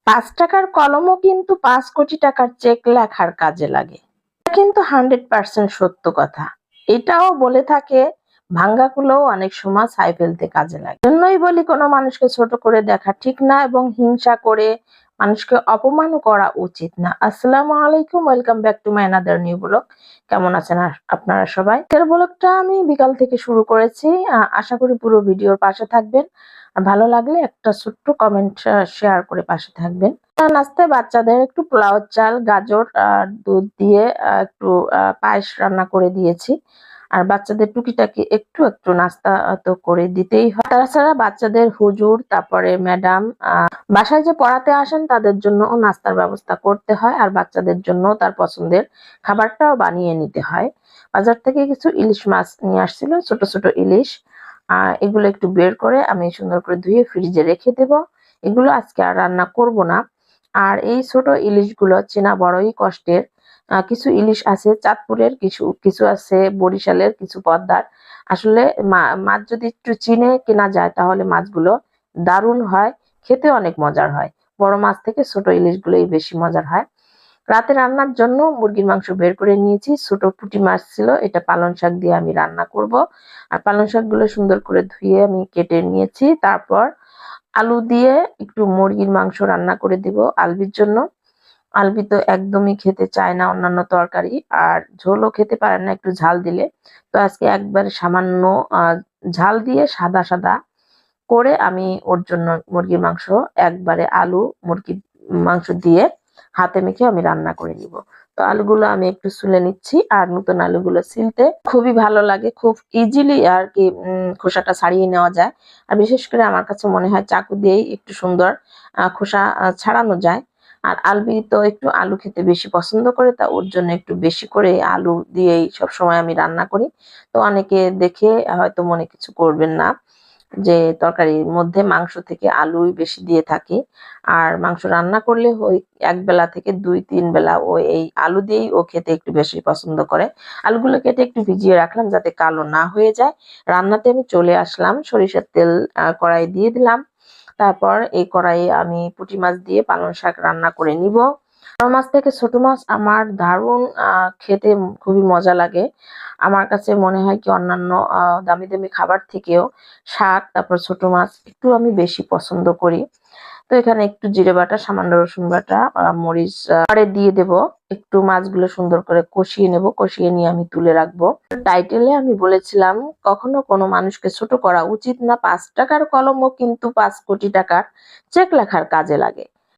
৳৫ কলমও কিন্তু ৫ কোটি টাকার চেক লেখার কাজে লাগে। এটা কিন্তু 100% সত্য কথা। এটাও বলে থাকে ভাঙ্গা কুলোও অনেক সময় ছাই ফেলতে কাজে লাগে। জন্যই বলি কোনো মানুষকে ছোট করে দেখা ঠিক না এবং হিংসা করে মানুষকে অপমানও করা উচিত না। আসসালামু আলাইকুম, welcome back to my another new blog. কেমন আছেন আপনারা সবাই? আজকের ব্লগটা আমি বিকাল থেকে শুরু করেছি। আশা করি পুরো ভিডিওর পাশে থাকবেন। আর ভালো লাগলে একটা ছোট্ট কমেন্ট শেয়ার করে পাশে থাকবেন। নাস্তায় বাচ্চাদের একটু পোলাও চাল, গাজর আর দুধ দিয়ে একটু পায়েস রান্না করে দিয়েছি। আর বাচ্চাদের টুকিটাকি একটু একটু নাস্তা তো করে দিতেই হয়। তাছাড়া বাচ্চাদের হুজুর, তারপরে ম্যাডাম বাসায় যে পড়াতে আসেন তাদের জন্য নাস্তার ব্যবস্থা করতে হয়, আর বাচ্চাদের জন্য তার পছন্দের খাবারটাও বানিয়ে নিতে হয়। বাজার থেকে কিছু ইলিশ মাছ নিয়ে আসছিল, ছোট ছোট ইলিশ। এগুলো একটু বের করে আমি সুন্দর করে ধুয়ে ফ্রিজে রেখে দেব। এগুলো আজকে আর রান্না করব না। আর এই ছোট ইলিশগুলো চেনা বড়ই কষ্টের। কিছু ইলিশ আছে চাঁদপুরের, কিছু কিছু আছে বরিশালের, কিছু পদ্মার। আসলে মাছ যদি একটু চিনে কেনা যায় তাহলে মাছগুলো দারুণ হয়, খেতে অনেক মজার হয়। বড় মাছ থেকে ছোট ইলিশগুলোই বেশি মজার হয়। রাতে রান্নার জন্য মুরগির মাংস বের করে নিয়েছি। ছোট পুঁটি মাছ ছিল, এটা পালং শাক দিয়ে আমি রান্না করব। আর পালং শাকগুলো সুন্দর করে ধুয়ে আমি কেটে নিয়েছি। তারপর আলু দিয়ে একটু মুরগির মাংস রান্না করে দিব আলবির জন্য। আলবি তো একদমই খেতে চায় না অন্যান্য তরকারি, আর ঝোলও খেতে পারে না একটু ঝাল দিলে। তো আজকে একবারে সামান্য ঝাল দিয়ে সাদা সাদা করে আমি ওর জন্য মুরগির মাংস একবারে আলু মুরগির মাংস দিয়ে হাতে মেখে আমি রান্না করে নিব। তো আলুগুলো আমি একটু ছুলে নিচ্ছি, আর নতুন আলুগুলো ছিলতে খুবই ভালো লাগে, খুব ইজিলি আর কি খোসাটা ছাড়িয়ে নেওয়া যায়। আর বিশেষ করে আমার কাছে মনে হয় চাকু দিয়েই একটু সুন্দর খোসা ছাড়ানো যায়। আর আলবি তো একটু আলু খেতে বেশি পছন্দ করে, তা ওর জন্য একটু বেশি করে আলু দিয়েই সবসময় আমি রান্না করি। তো অনেকে দেখে হয়তো মনে কিছু করবেন না যে তরকারির মধ্যে মাংস থেকে আলুই বেশি দিয়ে থাকি। আর মাংস রান্না করলে ওই এক বেলা থেকে ২-৩ বেলা ও এই আলু দিয়েই ও খেতে একটু বেশি পছন্দ করে। আলুগুলো কেটে একটু ভিজিয়ে রাখলাম যাতে কালো না হয়ে যায়। রান্নাতে আমি চলে আসলাম, সরিষার তেল কড়াই দিয়ে দিলাম। তারপর এই কড়াইয়ে আমি পুঁটি মাছ দিয়ে পালং শাক রান্না করে নিব। বড় মাছ থেকে ছোট মাছ আমার দারুণ খেতে খুবই মজা লাগে। আমার কাছে মনে হয় কি অন্যান্য দামি দামি খাবার থেকেও শাক, তারপর ছোট মাছ একটু আমি বেশি পছন্দ করি। তো এখানে একটু জিরে বাটা, সামান্য রসুন বাটা, মরিচ পরে দিয়ে দেব। একটু মাছগুলো সুন্দর করে কষিয়ে নেব, কষিয়ে নিয়ে আমি তুলে রাখবো। টাইটেলে আমি বলেছিলাম কখনো কোনো মানুষকে ছোট করা উচিত না। ৳৫ কলমও কিন্তু ৫ কোটি টাকার চেক লেখার কাজে লাগে।